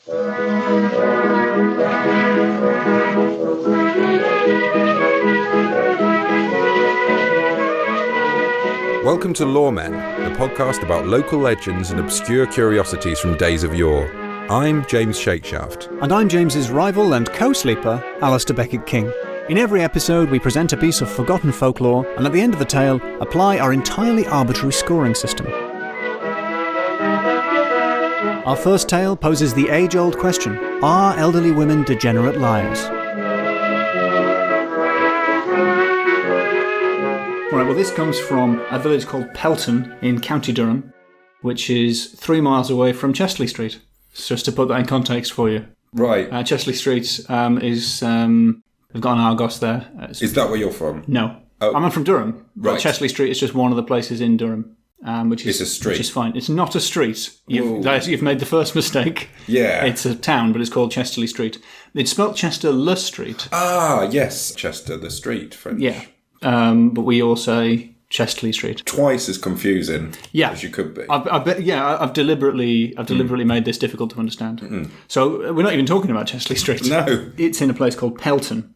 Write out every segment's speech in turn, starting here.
Welcome to Loremen, the podcast about local legends and obscure curiosities from days of yore. I'm James Shakeshaft. And I'm James's rival and co-sleeper, Alasdair Beckett-King. In every episode, we present a piece of forgotten folklore, and at the end of the tale, apply our entirely arbitrary scoring system. Our first tale poses the age-old question: are elderly women degenerate liars? Right, well, this comes from a village called Pelton in County Durham, which is 3 miles away from Chesley Street. Just to put that in context for you. Right. Chesley Street is... we've got an Argos there. Is that where you're from? No. Oh. I'm from Durham. Right. But Chesley Street is just one of the places in Durham. Which is, it's a street. Which is fine. It's not a street. You've made the first mistake. Yeah. It's a town, but it's called Chesley Street. It's spelt Chester Le Street. Ah, yes. Chester, the street, French. Yeah. But we all say Chesley Street. Twice as confusing as you could be. I've deliberately made this difficult to understand. Mm-mm. So we're not even talking about Chesley Street. No. It's in a place called Pelton.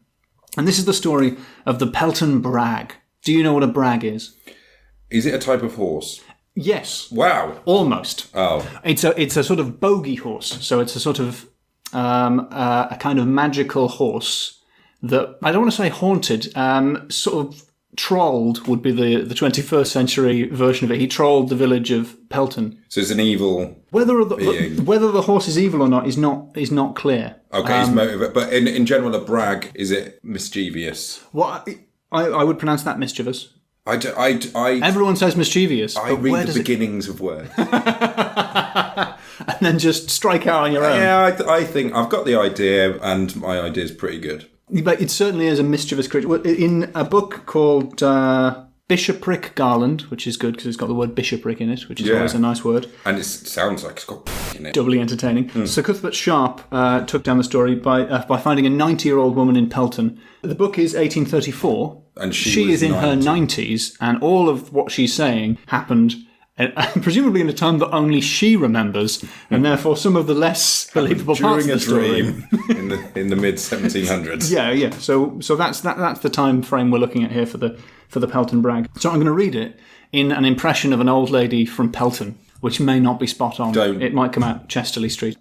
And this is the story of the Pelton Brag. Do you know what a brag is? Is it a type of horse? Yes. Wow. Almost. Oh. It's a sort of bogey horse. So it's a sort of a kind of magical horse that, I don't want to say haunted, sort of trolled would be the 21st century version of it. He trolled the village of Pelton. So it's an evil being. Whether the horse is evil or not is not clear. Okay, he's motivated. But in general, a brag, is it mischievous? Well, I would pronounce that mischievous. Everyone says mischievous. I read the beginnings of words. And then just strike out on your own. Yeah, I think I've got the idea, and my idea is pretty good. But it certainly is a mischievous creature. In a book called Bishopric Garland, which is good because it's got the word bishopric in it, which is always a nice word. And it sounds like it's got in it. Doubly entertaining. Sir Cuthbert Sharp took down the story by finding a 90-year-old woman in Pelton. The book is 1834. And she is in her 90s, and all of what she's saying happened presumably in a time that only she remembers, and therefore some of the less believable parts of the story. During a dream in the mid 1700s. Yeah. So that's the time frame we're looking at here for the Pelton Brag. So I'm going to read it in an impression of an old lady from Pelton, which may not be spot on. It might come out Chesterley Street.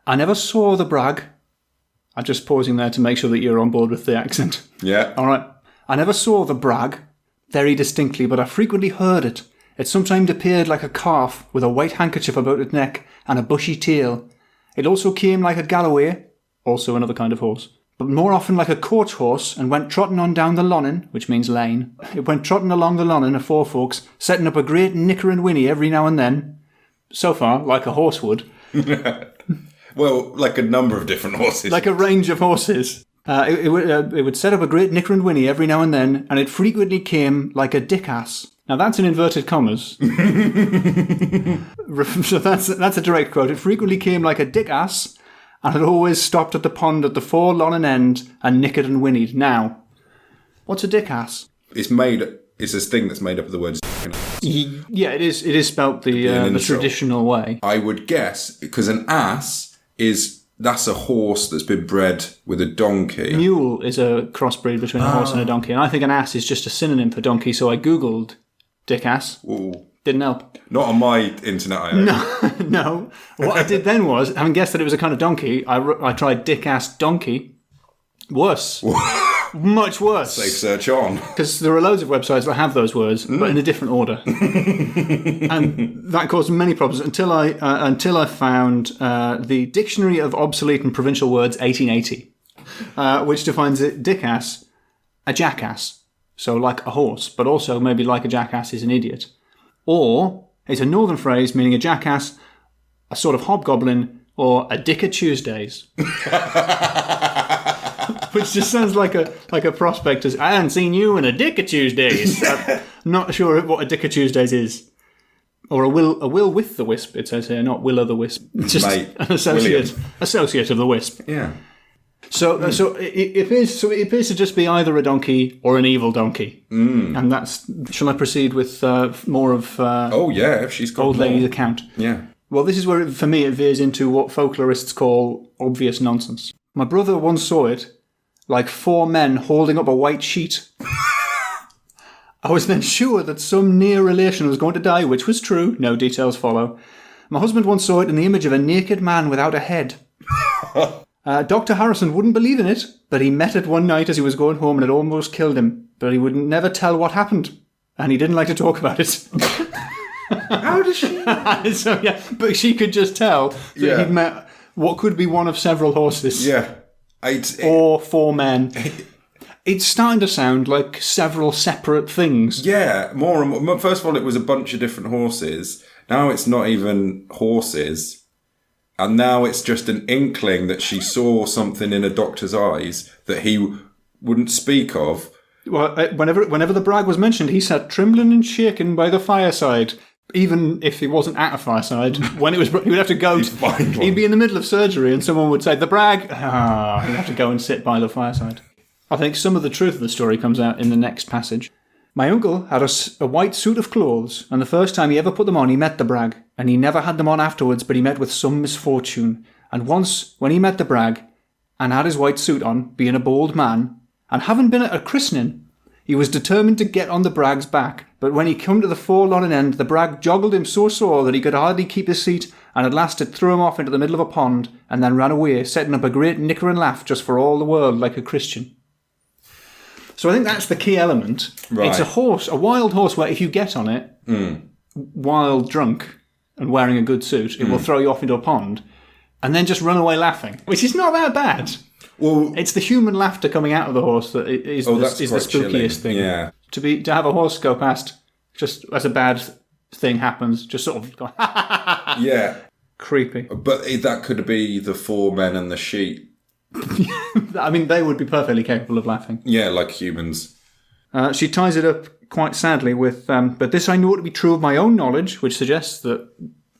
I never saw the brag. I'm just pausing there to make sure that you're on board with the accent. Yeah. All right. I never saw the brag very distinctly, but I frequently heard it. It sometimes appeared like a calf with a white handkerchief about its neck and a bushy tail. It also came like a Galloway, also another kind of horse, but more often like a coach horse, and went trotting on down the Lonin, which means lane. It went trotting along the Lonin afore folks, setting up a great nicker and whinny every now and then. So far, like a horse would. Well, like a number of different horses. Like a range of horses. It would set up a great nicker and whinny every now and then, and it frequently came like a dick-ass. Now, that's in inverted commas. So that's a direct quote. It frequently came like a dick-ass, and it always stopped at the pond at the fore Lonin end and nickered and whinnied. Now, what's a dick-ass? It's a thing that's made up of the words. Yeah, it is spelt the traditional way. I would guess, because an ass that's a horse that's been bred with a donkey. Mule is a crossbreed between a horse and a donkey, and I think an ass is just a synonym for donkey, so I googled dick-ass. Ooh. Didn't help. Not on my internet, I hope. No. What I did then was, having guessed that it was a kind of donkey, I tried dick-ass donkey. Worse. Much worse. Safe search on. Because there are loads of websites that have those words, but in a different order. And that caused many problems until I found the Dictionary of Obsolete and Provincial Words 1880, which defines it dick-ass, a jackass. So like a horse, but also maybe like a jackass is an idiot. Or it's a northern phrase meaning a jackass, a sort of hobgoblin, or a dick of Tuesdays. Which just sounds like a prospectus. I haven't seen you in a dick of Tuesdays. I'm not sure what a dick of Tuesdays is. Or a will with the wisp, it says here, not Will o' the Wisp. Just Mate, an associate of the wisp. Yeah. So it appears to just be either a donkey or an evil donkey. And that's... Shall I proceed with more of if she's got old more. lady's account? Yeah. Well, this is where, for me, it veers into what folklorists call obvious nonsense. My brother once saw it like 4 men holding up a white sheet. I was then sure that some near relation was going to die, which was true. No details follow. My husband once saw it in the image of a naked man without a head. Dr. Harrison wouldn't believe in it, but he met it one night as he was going home and it almost killed him. But he would never tell what happened. And he didn't like to talk about it. How does she? So, yeah, but she could just tell that he'd met what could be one of several horses. Yeah. Or 4 men. It's starting to sound like several separate things. Yeah, more and more. First of all, it was a bunch of different horses. Now it's not even horses. And now it's just an inkling that she saw something in a doctor's eyes that he wouldn't speak of. Well, whenever the Brag was mentioned, he sat trembling and shaken by the fireside. Even if he wasn't at a fireside, when it was, he would have to go. He'd be in the middle of surgery, and someone would say, "The Brag." He'd have to go and sit by the fireside. I think some of the truth of the story comes out in the next passage. My uncle had a white suit of clothes, and the first time he ever put them on, he met the Brag, and he never had them on afterwards, but he met with some misfortune. And once, when he met the Brag, and had his white suit on, being a bold man, and having been at a christening, he was determined to get on the Brag's back, but when he come to the forlorn end, the Brag joggled him so sore that he could hardly keep his seat, and at last it threw him off into the middle of a pond, and then ran away, setting up a great nicker and laugh just for all the world like a Christian. So I think that's the key element. Right. It's a wild horse where if you get on it, while drunk and wearing a good suit, it will throw you off into a pond, and then just run away laughing, which is not that bad. Well, it's the human laughter coming out of the horse that is the spookiest chilling. Thing. Yeah. To have a horse go past just as a bad thing happens, just sort of go, yeah, creepy. But that could be the 4 men and the sheep. I mean, they would be perfectly capable of laughing. Yeah, like humans. She ties it up quite sadly with, but this I know to be true of my own knowledge, which suggests that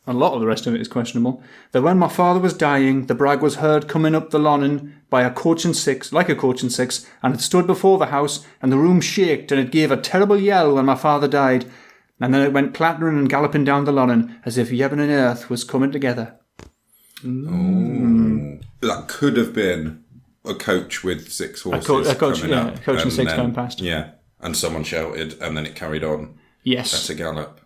a lot of the rest of it is questionable, that when my father was dying, the Brag was heard coming up the Loremen by a coach and six, like a coach and six, and it stood before the house, and the room shaked, and it gave a terrible yell when my father died, and then it went clattering and galloping down the Loremen, as if heaven and earth was coming together. That could have been a coach with 6 horses. A coach and 6 going past. Yeah, and someone shouted, and then it carried on. Yes. That's a gallop.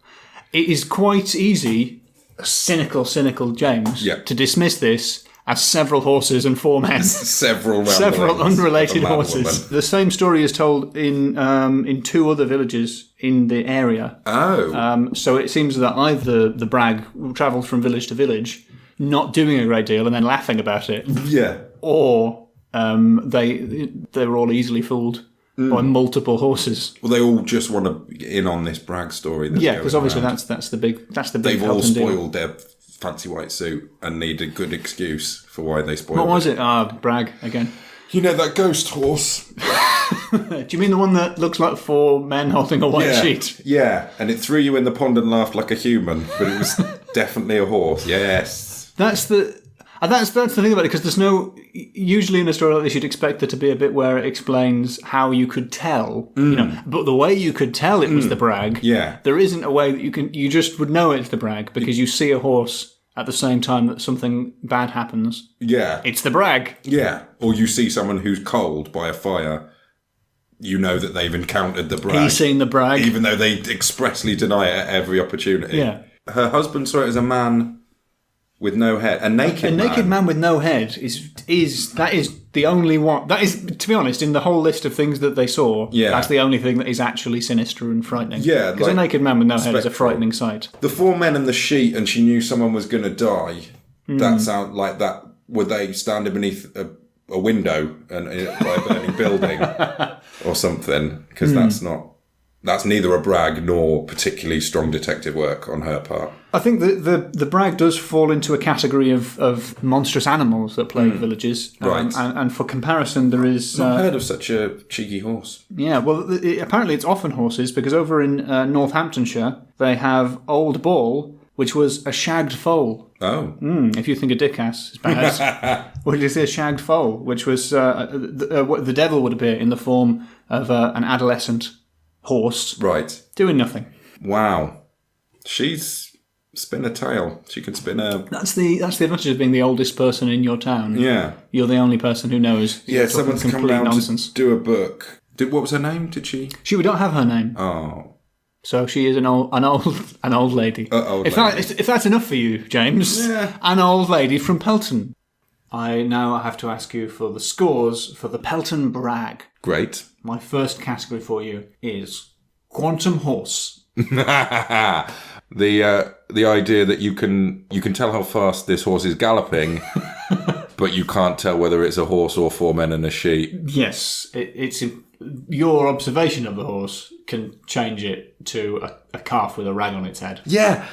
It is quite easy, cynical James, to dismiss this as several horses and 4 men. several unrelated horses. The same story is told in 2 other villages in the area. Oh. So it seems that either the Brag travelled from village to village, not doing a great deal and then laughing about it. Yeah. Or they were all easily fooled by multiple horses. Well, they all just want to get in on this Brag story. Yeah, because obviously that's the big. They've all spoiled their fancy white suit and need a good excuse for why they spoiled it. What was it? Brag again. You know that ghost horse? Do you mean the one that looks like 4 men holding a white sheet? Yeah, and it threw you in the pond and laughed like a human, but it was definitely a horse. Yes. That's the thing about it, because there's no, usually in a story like this you'd expect there to be a bit where it explains how you could tell, but the way you could tell it was the Brag, there isn't a way that you just would know it's the Brag, because you see a horse at the same time that something bad happens. Yeah. It's the Brag. Yeah. Or you see someone who's cold by a fire, you know that they've encountered the Brag. He's seen the Brag. Even though they expressly deny it at every opportunity. Yeah. Her husband saw it as a man with no head. A naked man with no head is the only one. That is, to be honest, in the whole list of things that they saw, that's the only thing that is actually sinister and frightening. Yeah. Because a naked man with no head is a frightening sight. The 4 men and the sheet, and she knew someone was going to die. That sound like that. Were they standing beneath a window and by a burning building or something? Because that's neither a Brag nor particularly strong detective work on her part. I think the Brag does fall into a category of monstrous animals that plague villages. Right. And for comparison, there is... I've heard of such a cheeky horse. Yeah, well, apparently it's often horses, because over in Northamptonshire, they have Old Ball, which was a shagged foal. Oh. If you think a dickass is bad. Well, you say a shagged foal, which was... the devil would appear in the form of an adolescent horse. Right. Doing nothing. Wow. She's spin a tale. She can spin a... That's the advantage of being the oldest person in your town. Yeah. You're the only person who knows. Yeah, someone's come down nonsense. to do a book. What was her name? Did she? She would not have her name. Oh. So she is an old lady. If that's enough for you, James, an old lady from Pelton. I now have to ask you for the scores for the Pelton Brag. Great. My first category for you is Quantum Horse. The idea that you can tell how fast this horse is galloping, but you can't tell whether it's a horse or 4 men and a sheep. Yes, it's your observation of the horse can change it to a calf with a rag on its head. Yeah,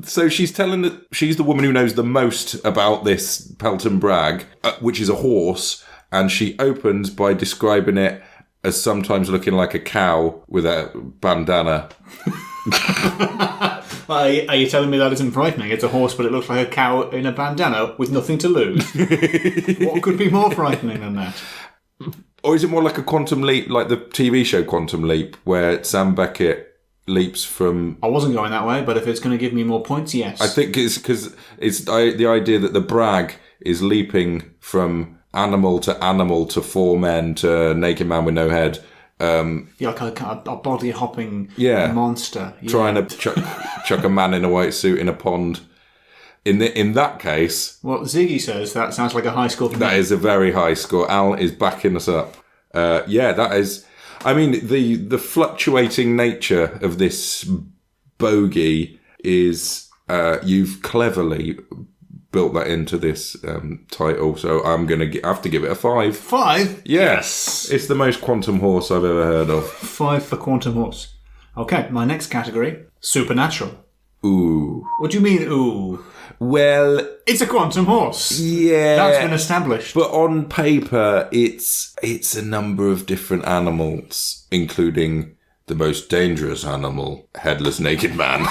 so she's telling that she's the woman who knows the most about this Pelton Brag, which is a horse, and she opens by describing it as sometimes looking like a cow with a bandana. Are you telling me that isn't frightening? It's a horse, but it looks like a cow in a bandana with nothing to lose. What could be more frightening than that? Or is it more like a Quantum Leap, like the TV show Quantum Leap, where Sam Beckett leaps from... I wasn't going that way, but if it's going to give me more points, yes. I think it's because it's the idea that the brag is leaping from animal to 4 men to naked man with no head. Like a body-hopping monster. Yeah. Trying to chuck a man in a white suit in a pond. In that case... What Ziggy says, that sounds like a high score to me. That is a very high score. Al is backing us up. That is... I mean, the fluctuating nature of this bogey is... you've cleverly built that into this title, so I'm going to have to give it a 5. 5? Yes! It's the most Quantum Horse I've ever heard of. 5 for Quantum Horse. Okay, my next category, Supernatural. Ooh. What do you mean, ooh? Well... It's a Quantum Horse. Yeah. That's been established. But on paper, it's a number of different animals, including the most dangerous animal, Headless Naked Man.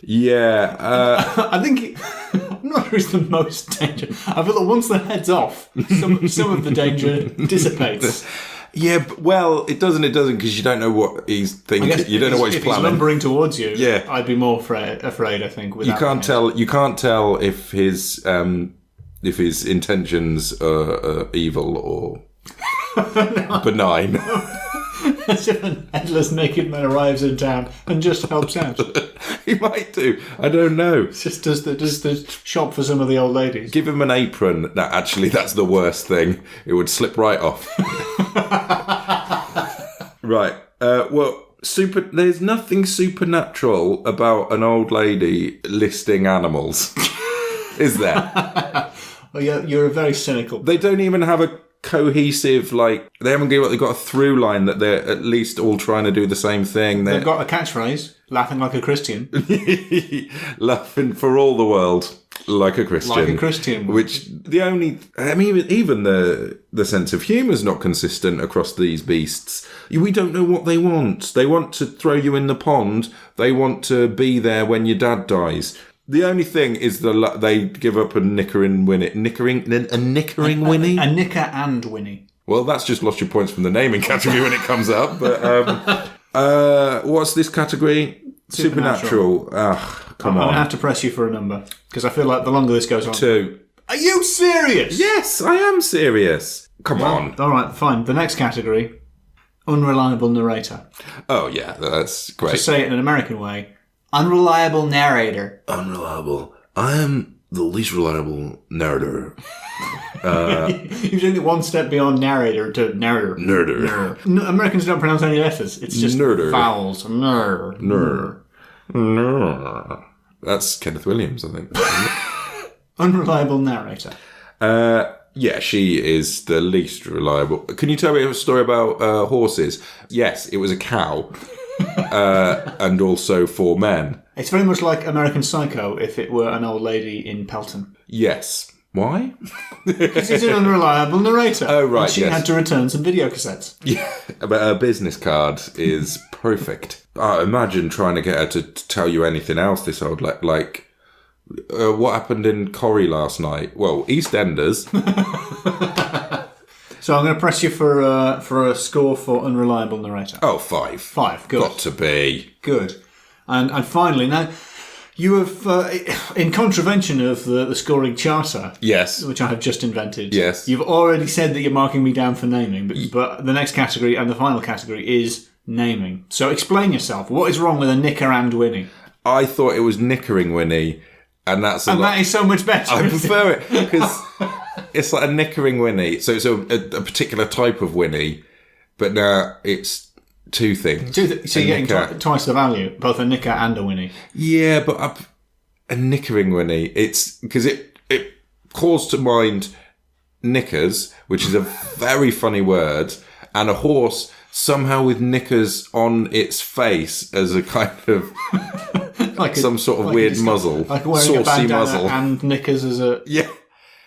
I think... I'm not sure it's the most dangerous. I feel that once the head's off, some of the danger dissipates. Yeah, it doesn't, because you don't know what he's thinking. You don't know what he's planning. If he's lumbering towards you, yeah. I'd be more afraid, I think. You can't tell if his intentions are evil or benign. As if an headless naked man arrives in town and just helps out. He might do. I don't know. Just does the shop for some of the old ladies. Give him an apron. No, actually, that's the worst thing. It would slip right off. Right. There's nothing supernatural about an old lady listing animals. Is there? Well, you're very cynical. They don't even have a cohesive, they haven't got a through line that they're at least all trying to do the same thing. They've got a catchphrase, laughing like a Christian. Laughing for all the world like a Christian. Like a Christian. Which even the sense of humour is not consistent across these beasts. We don't know what they want. They want to throw you in the pond. They want to be there when your dad dies. The only thing is they give up a nickering Winnie. A nickering Winnie? A nicker and Winnie. Well, that's just lost your points from the naming category when it comes up. But what's this category? Supernatural. Come on. I'm going to have to press you for a number, because I feel like the longer this goes on... 2. Are you serious? Yes, I am serious. Come on. All right, fine. The next category, Unreliable Narrator. Oh, yeah, that's great. To say it in an American way... Unreliable narrator. Unreliable. I am the least reliable narrator. You've taken it one step beyond narrator to narrator. Nerder. No, Americans don't pronounce any letters. It's just Nerder. vowels. Ner. That's Kenneth Williams, I think. Unreliable narrator. Yeah, she is the least reliable. Can you tell me a story about horses? Yes, it was a cow. And also 4 men. It's very much like American Psycho if it were an old lady in Pelton. Yes. Why? Because he's an unreliable narrator. Oh, right, and she had to return some video cassettes. Yeah, but her business card is perfect. Imagine trying to get her to tell you anything else, this old... what happened in Corrie last night? Well, EastEnders. So I'm going to press you for a score for Unreliable Narrator. Oh, 5. 5, good. Got to be. Good. And finally, now, you have, in contravention of the scoring charter, Yes. which I have just invented, Yes. you've already said that you're marking me down for naming, but the next category and the final category is naming. So explain yourself. What is wrong with a Nicker and Winnie? I thought it was Nickering Winnie, and that's that is so much better. I prefer it because it's like a Nickering Winnie. So it's a particular type of Winnie, but now it's two things. So you're getting twice the value, both a Nicker and a Winnie. Yeah, but a Nickering Winnie, it's because it calls to mind knickers, which is a very funny word, and a horse somehow with knickers on its face as a kind of like some sort of weird muzzle, like wearing saucy a bandana muzzle, and knickers as a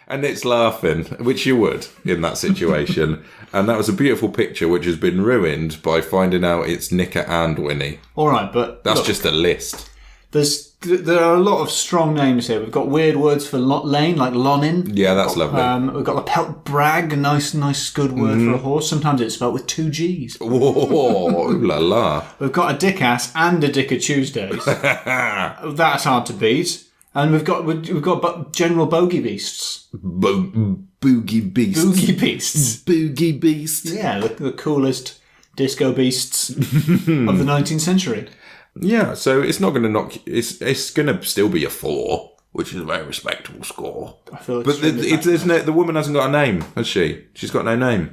and it's laughing, which you would in that situation. And that was a beautiful picture, which has been ruined by finding out it's Nicker and Winnie. All right, but that's just a list. There are a lot of strong names here. We've got weird words for lane, like lonin. Yeah, that's lovely. We've got the Pelton Brag, a nice, good word for a horse. Sometimes it's spelled with 2 G's. Whoa, ooh la la. We've got a Dickass and a Dick of Tuesdays. That's hard to beat. And we've got general bogey beasts. Boogie beasts. Boogie beasts. Boogie beasts. Yeah, the coolest disco beasts of the 19th century. Yeah, so it's not going to knock. It's going to still be a 4, which is a very respectable score. I feel but the woman hasn't got a name, has she? She's got no name.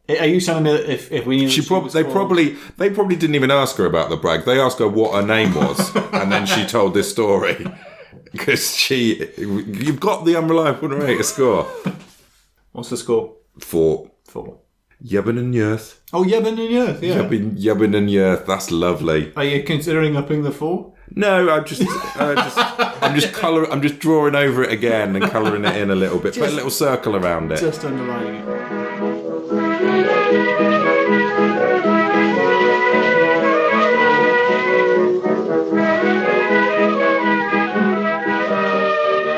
Are you telling me that if we knew they probably didn't even ask her about the brag. They asked her what her name was, and then she told this story because you've got the unreliable narrator score. What's the score? 4. Yubbin and Yerth. Oh, Yubbin and Yerth, yeah. Yubbin and Yerth, that's lovely. Are you considering upping the 4? No, I'm just drawing over it again and colouring it in a little bit. Put a little circle around it. Just underlining it.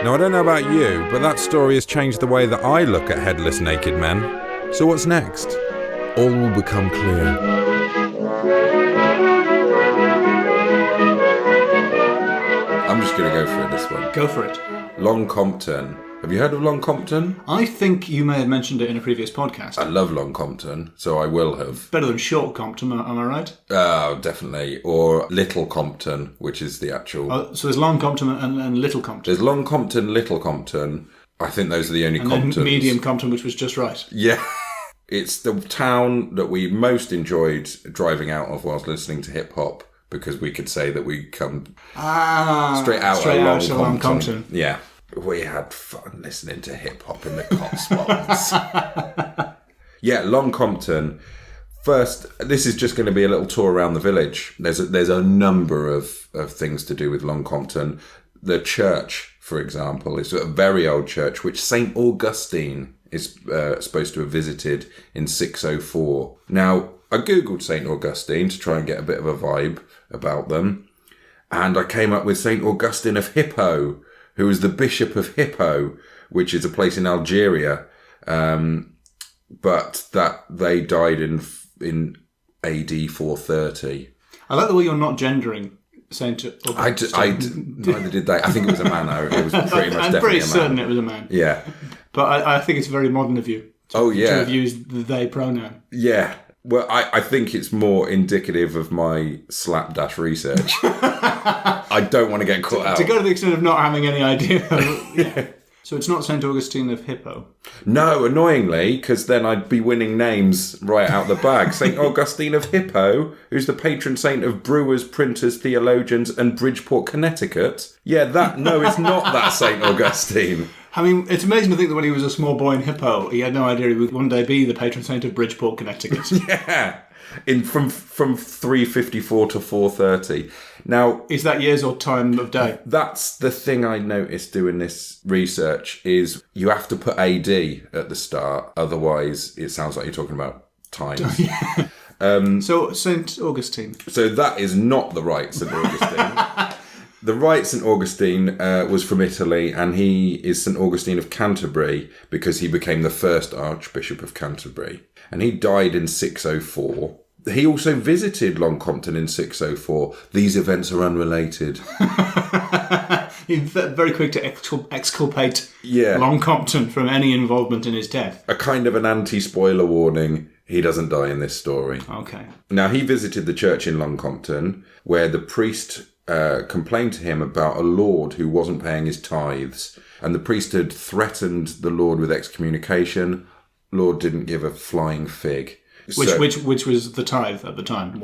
Now, I don't know about you, but that story has changed the way that I look at headless naked men. So what's next? All will become clear. I'm just going to go for it, this one. Go for it. Long Compton. Have you heard of Long Compton? I think you may have mentioned it in a previous podcast. I love Long Compton, so I will have. Better than Short Compton, am I right? Oh, definitely. Or Little Compton, which is the actual... so there's Long Compton and Little Compton. There's Long Compton, Little Compton. I think those are the only Comptons. And then Medium Compton, which was just right. Yeah. It's the town that we most enjoyed driving out of whilst listening to hip-hop, because we could say that we come straight out of Long Compton. Yeah. We had fun listening to hip-hop in the Cotswolds. Yeah, Long Compton. First, this is just going to be a little tour around the village. There's a number of things to do with Long Compton. The church, for example, is a very old church, which St. Augustine is supposed to have visited in 604. Now, I googled St. Augustine to try and get a bit of a vibe about them, and I came up with St. Augustine of Hippo, who was the Bishop of Hippo, which is a place in Algeria, but that they died in AD 430. I like the way you're not gendering St. Augustine. Neither did they. I think it was a man. It was pretty much definitely a man. I'm pretty certain it was a man. Yeah. But I think it's very modern of you to have used the they pronoun. Yeah. Well, I think it's more indicative of my slapdash research. I don't want to get caught out. To go to the extent of not having any idea. Yeah. So it's not St. Augustine of Hippo? No, annoyingly, because then I'd be winning names right out the bag. St. Augustine of Hippo, who's the patron saint of brewers, printers, theologians, and Bridgeport, Connecticut. Yeah, it's not that St. Augustine. I mean, it's amazing to think that when he was a small boy in Hippo, he had no idea he would one day be the patron saint of Bridgeport, Connecticut. Yeah, from 354 to 430. Now, is that years or time of day? That's the thing I noticed doing this research is you have to put AD at the start, otherwise it sounds like you're talking about times. Yeah. So St. Augustine. So that is not the right St. Augustine. The right St. Augustine was from Italy, and he is St. Augustine of Canterbury because he became the first Archbishop of Canterbury. And he died in 604. He also visited Long Compton in 604. These events are unrelated. He's very quick to exculpate Yeah. Long Compton from any involvement in his death. A kind of an anti-spoiler warning. He doesn't die in this story. Okay. Now, he visited the church in Long Compton, where the priest complained to him about a lord who wasn't paying his tithes. And the priest had threatened the lord with excommunication. Lord didn't give a flying fig. Which was the tithe at the time?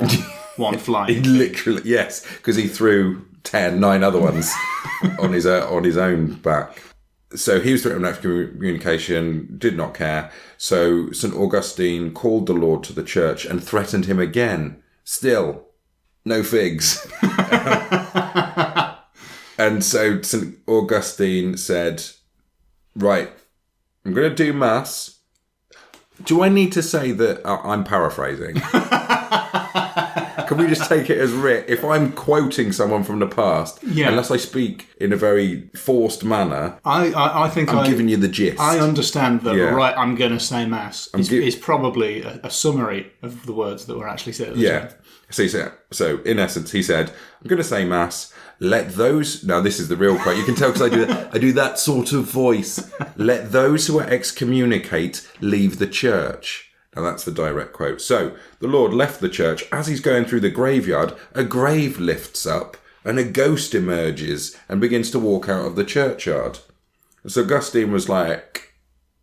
One flying. Literally, yes, because he threw 9 other ones on his own back. So he was threatened with excommunication, did not care. So St. Augustine called the Lord to the church and threatened him again. Still, no figs. And so St. Augustine said, right, I'm going to do Mass. Do I need to say that I'm paraphrasing? Can we just take it as writ? If I'm quoting someone from the past, unless I speak in a very forced manner, I think I'm giving you the gist. I understand that, right, I'm going to say Mass is probably a summary of the words that were actually said at the time. So in essence, he said, I'm going to say Mass. Let those... Now, this is the real quote. You can tell because I do that. I do that sort of voice. Let those who are excommunicate leave the church. Now, that's the direct quote. So, the Lord left the church. As he's going through the graveyard, a grave lifts up and a ghost emerges and begins to walk out of the churchyard. So Augustine was like,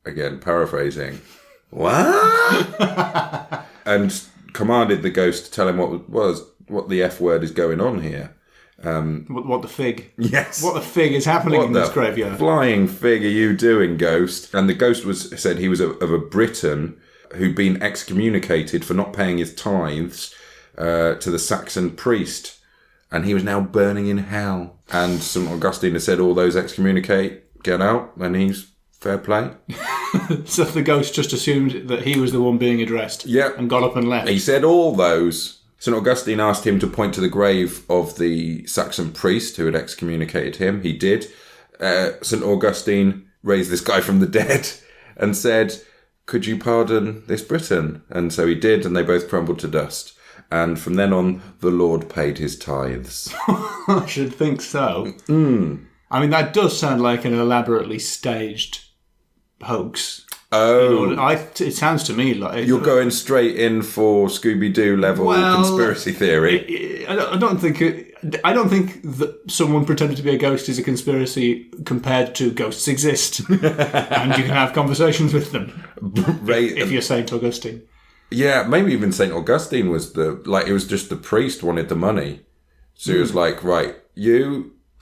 again, paraphrasing, what? And commanded the ghost to tell him what the F word is going on here. What the fig? Yes. What the fig is happening in this graveyard? Flying fig are you doing, ghost? And the ghost said he was of a Briton who'd been excommunicated for not paying his tithes to the Saxon priest, and he was now burning in hell. And St. Augustine has said all those excommunicate, get out, and he's fair play. So the ghost just assumed that he was the one being addressed. Yep. And got up and left. He said all those. St. Augustine asked him to point to the grave of the Saxon priest who had excommunicated him. He did. St. Augustine raised this guy from the dead and said, could you pardon this Briton? And so he did, and they both crumbled to dust. And from then on, the Lord paid his tithes. I should think so. I mean, that does sound like an elaborately staged hoax. Oh. It sounds to me like... You're going straight in for Scooby-Doo level conspiracy theory. I don't think that someone pretending to be a ghost is a conspiracy compared to ghosts exist. And you can have conversations with them. If you're St. Augustine. Yeah, maybe even St. Augustine was it was just the priest wanted the money. So he was like, right,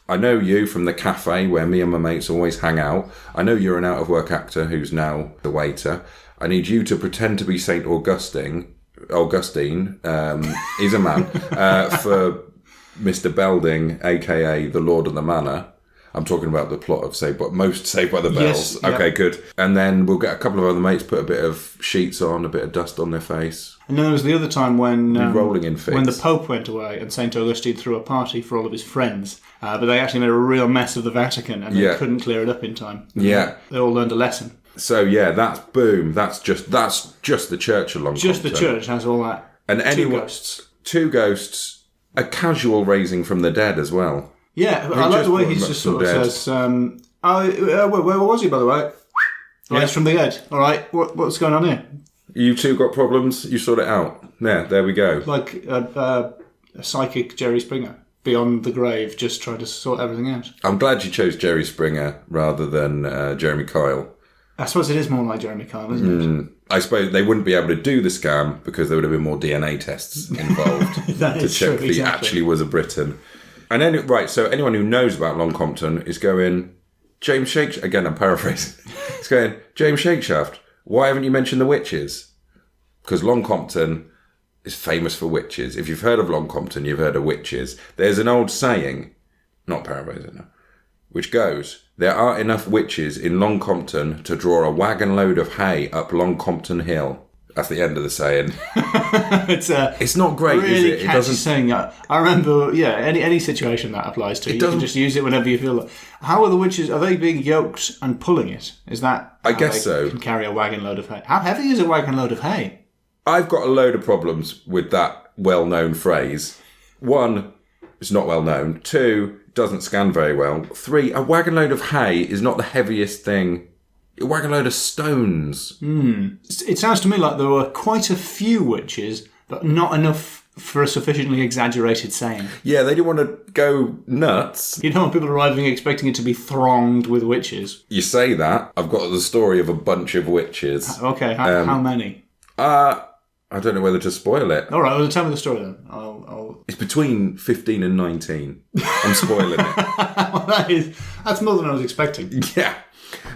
I know you from the cafe where me and my mates always hang out. I know you're an out-of-work actor who's now the waiter. I need you to pretend to be St. Augustine, he's a man, for Mr. Belding, a.k.a. the Lord of the Manor. I'm talking about the plot of Saved by the Bells. Yes, okay, good. And then we'll get a couple of other mates, put a bit of sheets on, a bit of dust on their face. And then there was the other time when rolling in figs. When the Pope went away and St. Augustine threw a party for all of his friends. But they actually made a real mess of the Vatican and they couldn't clear it up in time. Yeah. They all learned a lesson. So yeah, that's just the church along. Just the church has all that. And two ghosts, a casual raising from the dead as well. Yeah, I like the way he just sort of says, where was he, by the way? Rise from the dead. All right, what's going on here? You two got problems? You sort it out. There we go. Like a psychic Jerry Springer, beyond the grave, just trying to sort everything out. I'm glad you chose Jerry Springer rather than Jeremy Kyle. I suppose it is more like Jeremy Kyle, isn't it? I suppose they wouldn't be able to do the scam because there would have been more DNA tests involved to check if he actually was a Briton. And then, so anyone who knows about Long Compton is going, James Shakeshaft, again I'm paraphrasing, it's going, James Shakeshaft, why haven't you mentioned the witches? Because Long Compton is famous for witches. If you've heard of Long Compton, you've heard of witches. There's an old saying, not paraphrasing now, which goes, there are enough witches in Long Compton to draw a wagon load of hay up Long Compton Hill. That's the end of the saying. It's not great, really is it? It doesn't. Saying, I remember, any situation that applies to. You can just use it whenever you feel like. How are the witches? Are they being yoked and pulling it? Is that? I guess so. Can carry a wagon load of hay. How heavy is a wagon load of hay? I've got a load of problems with that well-known phrase. 1, it's not well known. 2, doesn't scan very well. 3, a wagon load of hay is not the heaviest thing. A wagon load of stones. It sounds to me like there were quite a few witches, but not enough for a sufficiently exaggerated saying. Yeah, they didn't want to go nuts. You don't want people arriving expecting it to be thronged with witches. You say that. I've got the story of a bunch of witches. Okay, how many? I don't know whether to spoil it. All right, well, tell me the story then. It's between 15 and 19. I'm spoiling it. Well, that's more than I was expecting. Yeah.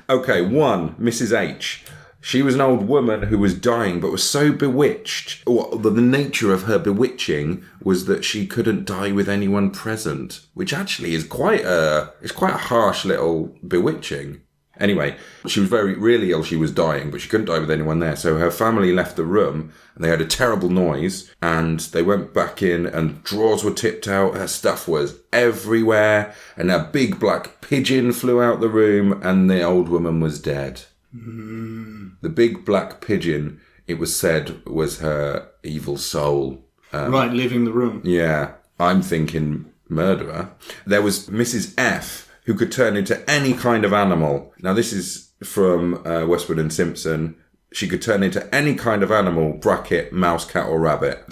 Okay, 1, Mrs. H. She was an old woman who was dying but was so bewitched. Well, the nature of her bewitching was that she couldn't die with anyone present, which actually is quite a harsh little bewitching. Anyway, she was really ill. She was dying, but she couldn't die with anyone there. So her family left the room and they heard a terrible noise and they went back in and drawers were tipped out. Her stuff was everywhere and a big black pigeon flew out the room and the old woman was dead. The big black pigeon, it was said, was her evil soul. Right, leaving the room. Yeah, I'm thinking murderer. There was Mrs. F, who could turn into any kind of animal. Now, this is from Westwood and Simpson. She could turn into any kind of animal, bracket, mouse, cat or rabbit.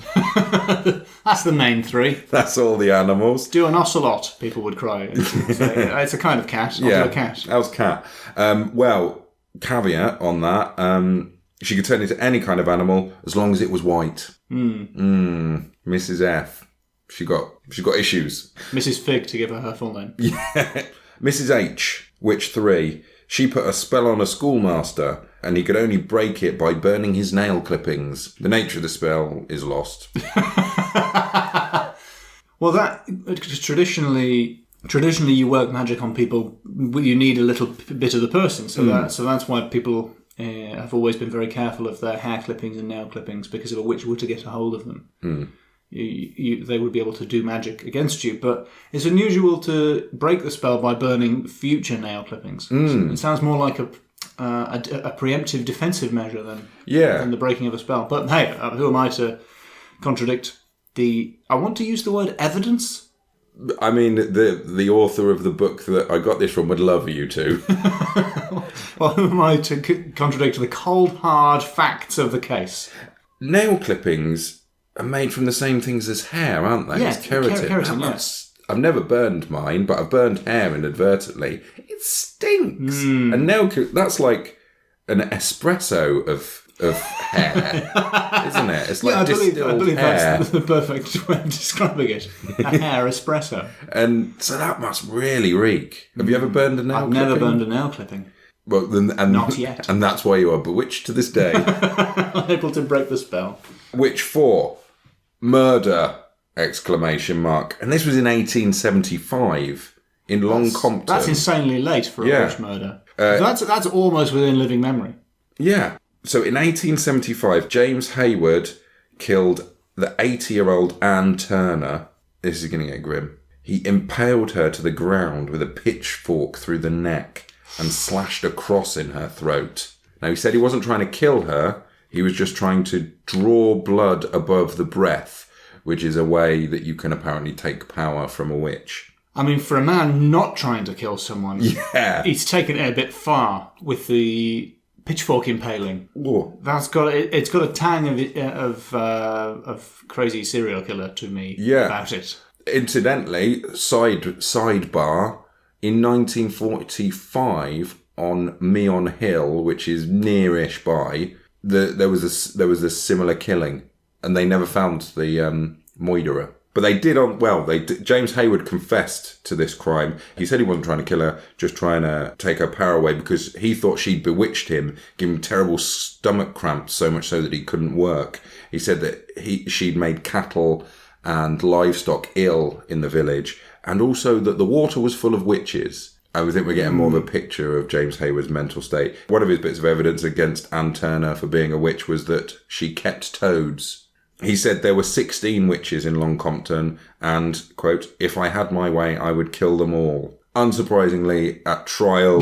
That's the main 3. That's all the animals. Do an ocelot, people would cry. It's a kind of cat. I'll do a cat. That was cat. Well, caveat on that. She could turn into any kind of animal as long as it was white. Mrs. F. She got issues. Mrs. Fig, to give her full name. Yeah. Mrs. H, witch 3, she put a spell on a schoolmaster and he could only break it by burning his nail clippings. The nature of the spell is lost. Well, that traditionally you work magic on people. You need a little bit of the person, so that's why people have always been very careful of their hair clippings and nail clippings, because if a witch were to get a hold of them, they would be able to do magic against you. But it's unusual to break the spell by burning future nail clippings. So it sounds more like a preemptive defensive measure than the breaking of a spell. But hey, who am I to contradict I want to use the word evidence? I mean, the author of the book that I got this from would love you to. Well, who am I to contradict the cold, hard facts of the case? Nail clippings are made from the same things as hair, aren't they? Yeah, it's keratin. keratin, yes. I've never burned mine, but I've burned hair inadvertently. It stinks. And that's like an espresso of hair, isn't it? It's like I distilled believe hair. that's the perfect way of describing it. A hair espresso. And so that must really reek. Have you ever burned a nail clipping? I've never burned a nail clipping. Well, not yet. And that's why you are bewitched to this day. Unable to break the spell. Witch 4. Murder! ! And this was in 1875 in Long Compton. That's insanely late for a witch murder. So that's almost within living memory. Yeah. So in 1875, James Hayward killed the 80-year-old Anne Turner. This is going to get grim. He impaled her to the ground with a pitchfork through the neck and slashed a cross in her throat. Now, he said he wasn't trying to kill her. He was just trying to draw blood above the breath, which is a way that you can apparently take power from a witch. I mean, for a man not trying to kill someone, he's taken it a bit far with the pitchfork impaling. Whoa. It's got a tang of crazy serial killer to me about it. Incidentally, sidebar, in 1945 on Meon Hill, which is nearish by, there was a similar killing, and they never found the murderer. But they did James Hayward confessed to this crime. He said he wasn't trying to kill her, just trying to take her power away because he thought she'd bewitched him, giving him terrible stomach cramps, so much so that he couldn't work. He said that she'd made cattle and livestock ill in the village, and also that the water was full of witches. I think we're getting more of a picture of James Hayward's mental state. One of his bits of evidence against Anne Turner for being a witch was that she kept toads. He said there were 16 witches in Long Compton and, quote, if I had my way, I would kill them all. Unsurprisingly, at trial,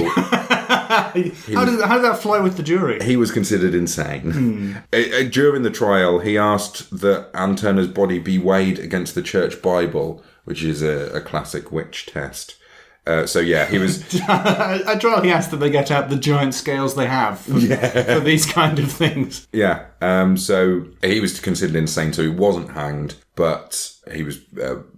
How did that fly with the jury? He was considered insane. During the trial, he asked that Anne Turner's body be weighed against the church Bible, which is a classic witch test. He was... At trial, he asked that they get out the giant scales they have for these kind of things. Yeah, so he was considered insane, so he wasn't hanged, but he was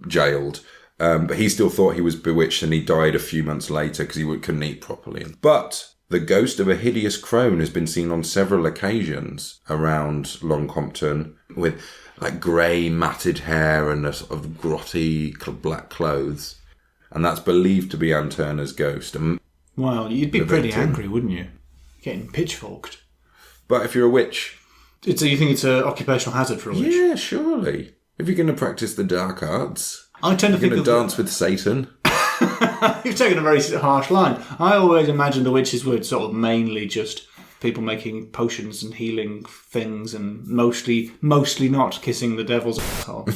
jailed. But he still thought he was bewitched, and he died a few months later because he couldn't eat properly. But the ghost of a hideous crone has been seen on several occasions around Long Compton with like grey matted hair and a sort of grotty black clothes. And that's believed to be Anne Turner's ghost. Well, you'd be pretty angry, wouldn't you? Getting pitchforked. But if you're a witch... You think it's an occupational hazard for a witch? Yeah, surely. If you're going to practice the dark arts... I tend to think you're going to dance with Satan. You've taken a very harsh line. I always imagined the witches were sort of mainly just people making potions and healing things and mostly not kissing the devil's asshole.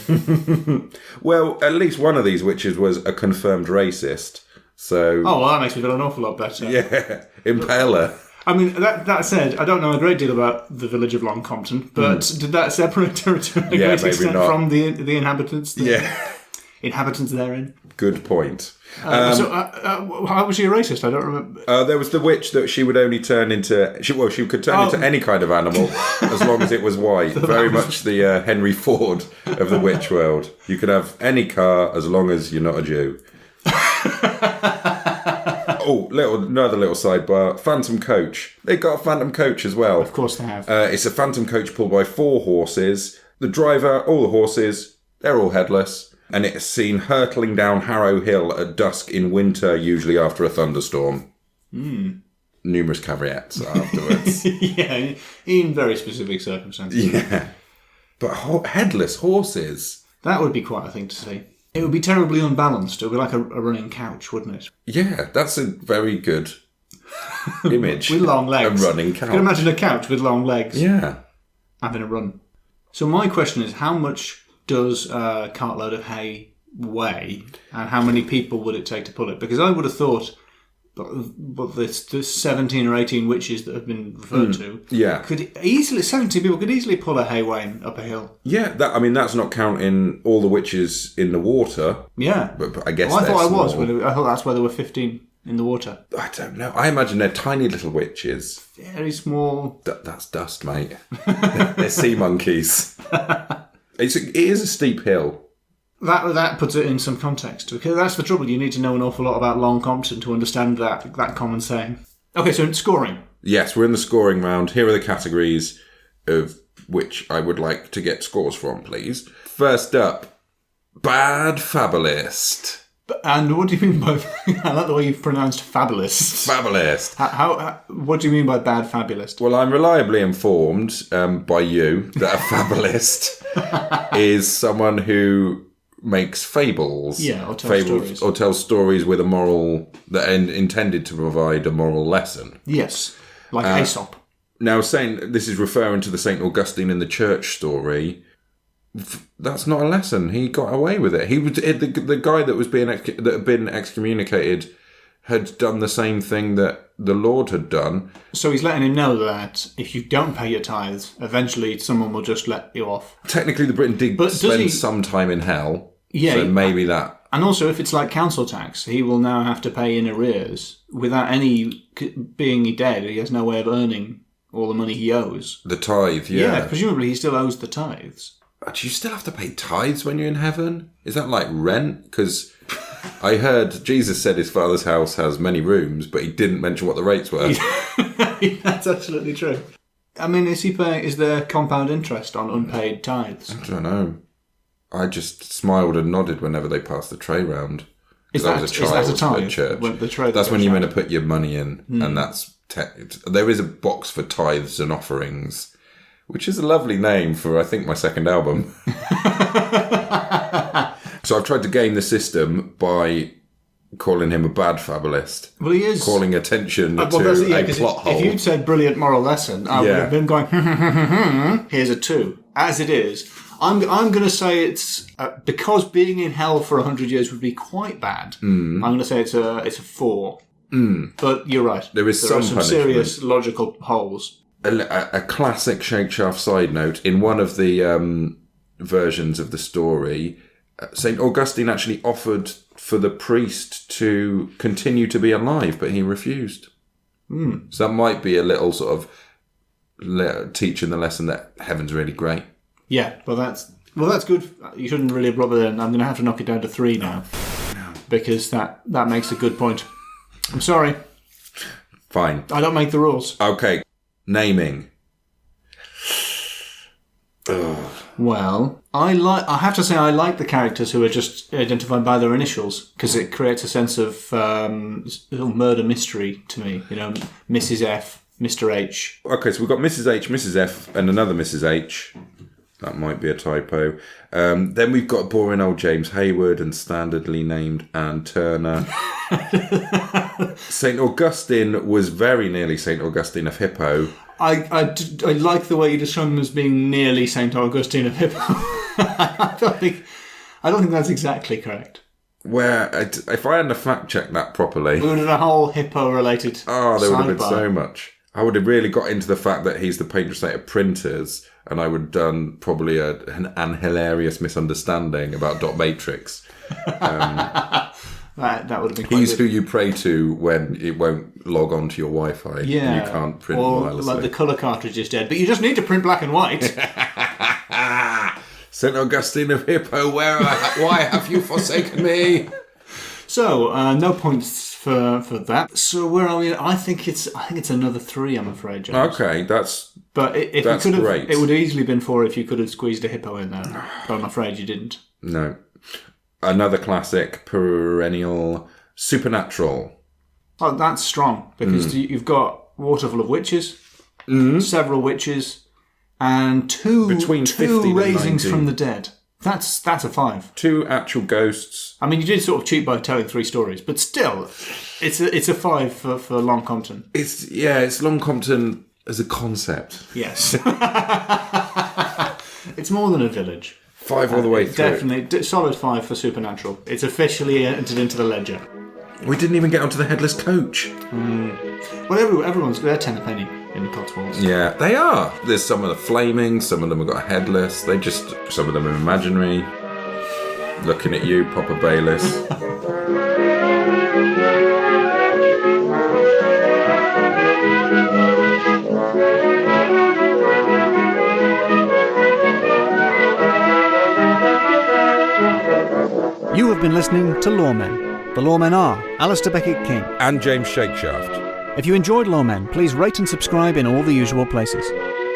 Well, at least one of these witches was a confirmed racist. So... Oh, well, that makes me feel an awful lot better. Yeah, Impaler. I mean, that said, I don't know a great deal about the village of Long Compton, but did that separate her to a great extent from the inhabitants? Inhabitants therein. Good point. How was she a racist? I don't remember. There was the witch that she would only turn into... She could turn into any kind of animal as long as it was white. Very much the Henry Ford of the witch world. You could have any car as long as you're not a Jew. Another little sidebar. Phantom coach. They got a phantom coach as well. Of course they have. It's a phantom coach pulled by 4 horses. The driver, all the horses, they're all headless. And it's seen hurtling down Harrow Hill at dusk in winter, usually after a thunderstorm. Numerous caveats afterwards. Yeah, in very specific circumstances. Yeah. But headless horses. That would be quite a thing to see. It would be terribly unbalanced. It would be like a running couch, wouldn't it? Yeah, that's a very good image. With long legs. A running couch. You can imagine a couch with long legs. Yeah. Having a run. So my question is, how much does a cartload of hay weigh, and how many people would it take to pull it? Because I would have thought, but this 17 or 18 witches that have been referred to, could easily 17 people could easily pull a hay wain up a hill. Yeah, that's not counting all the witches in the water. Yeah, but I guess I thought I thought that's where there were 15 in the water. I don't know. I imagine they're tiny little witches. Very small. That's dust, mate. They're sea monkeys. It is a steep hill. That puts it in some context, because that's the trouble. You need to know an awful lot about Long Compton to understand that common saying. Okay, so scoring. Yes, we're in the scoring round. Here are the categories of which I would like to get scores from, please. First up, Bad Fabulist. And what do you mean by... I like the way you've pronounced fabulist. Fabulist. What do you mean by bad fabulist? Well, I'm reliably informed by you that a fabulist is someone who makes fables. Yeah, or tells stories. Or tells stories with a moral... that are intended to provide a moral lesson. Yes, like Aesop. Now, saying this is referring to the St. Augustine in the church story... That's not a lesson. He got away with it. He was the guy that had been excommunicated had done the same thing that the Lord had done. So he's letting him know that if you don't pay your tithes, eventually someone will just let you off. Technically, the Britain did spend some time in hell. Yeah, so maybe that. And also, if it's like council tax, he will now have to pay in arrears without any being dead. He has no way of earning all the money he owes. The tithe, yeah. Yeah, presumably he still owes the tithes. Do you still have to pay tithes when you're in heaven? Is that like rent? Because I heard Jesus said his Father's house has many rooms, but he didn't mention what the rates were. That's absolutely true. I mean, is there compound interest on unpaid tithes? I don't know. I just smiled and nodded whenever they passed the tray round. Is that a tithe? At church. The tray that's when you're meant to put your money in, and that's there is a box for tithes and offerings. Which is a lovely name for, I think, my second album. So I've tried to game the system by calling him a bad fabulist. Well, he is. Calling attention to a plot hole. If you'd said brilliant moral lesson, I would have been going, here's a 2. As it is, I'm going to say it's, because being in hell for 100 years would be quite bad, I'm going to say it's a 4. But you're right. There is some are some punishment. serious logical holes. A classic Shakeshaft side note, in one of the versions of the story, St. Augustine actually offered for the priest to continue to be alive, but he refused. So that might be a little sort of teaching the lesson that heaven's really great. Yeah, well, that's good. You shouldn't really have brought that in. I'm going to have to knock it down to 3 now, because that makes a good point. I'm sorry. Fine. I don't make the rules. Okay. Naming. Well, I have to say I like the characters who are just identified by their initials, because it creates a sense of murder mystery to me. You know, Mrs. F, Mr. H. Okay, so we've got Mrs. H, Mrs. F, and another Mrs. H. That might be a typo. Then we've got boring old James Hayward and standardly named Anne Turner. St. Augustine was very nearly St. Augustine of Hippo. I like the way you describe him as being nearly St. Augustine of Hippo. I don't think that's exactly correct. Where, if I hadn't fact checked that properly... We would have done a whole Hippo-related there would have been sidebar. so much. I would have really got into the fact that he's the patron saint of printers, and I would have done probably an hilarious misunderstanding about dot matrix. That would have been quite He's good. who you pray to when it won't log on to your Wi-Fi. Yeah. And you can't print or wirelessly. like the colour cartridge is dead, but you just need to print black and white. St. Augustine of Hippo, why have you forsaken me? So, no points for that. So where are we? I think it's another 3, I'm afraid, James. Okay, that's But if That's you could have, great. it would have easily been 4 if you could have squeezed a hippo in there. But I'm afraid you didn't. no. Another classic, perennial, supernatural. Oh, that's strong, because you've got Waterful of Witches, several witches, and Between 2 15 and raisings 19. from the dead. That's a 5. 2 actual ghosts. I mean, you did sort of cheat by telling 3 stories, but still, it's a 5 for Long Compton. It's Long Compton as a concept. Yes. It's more than a village. 5 all the way through. Definitely. Solid 5 for Supernatural. It's officially entered into the ledger. We didn't even get onto the headless coach. Well, everyone's... They're 10 a penny in the Cotswolds. Yeah, they are. There's some of the flaming, some of them have got headless. Some of them are imaginary. Looking at you, Papa Bayliss. You have been listening to Loremen. The Loremen are Alasdair Beckett-King. And James Shakeshaft. If you enjoyed Loremen, please rate and subscribe in all the usual places.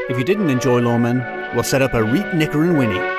If you didn't enjoy Loremen, we'll set up a Reet Nicker and Winnie.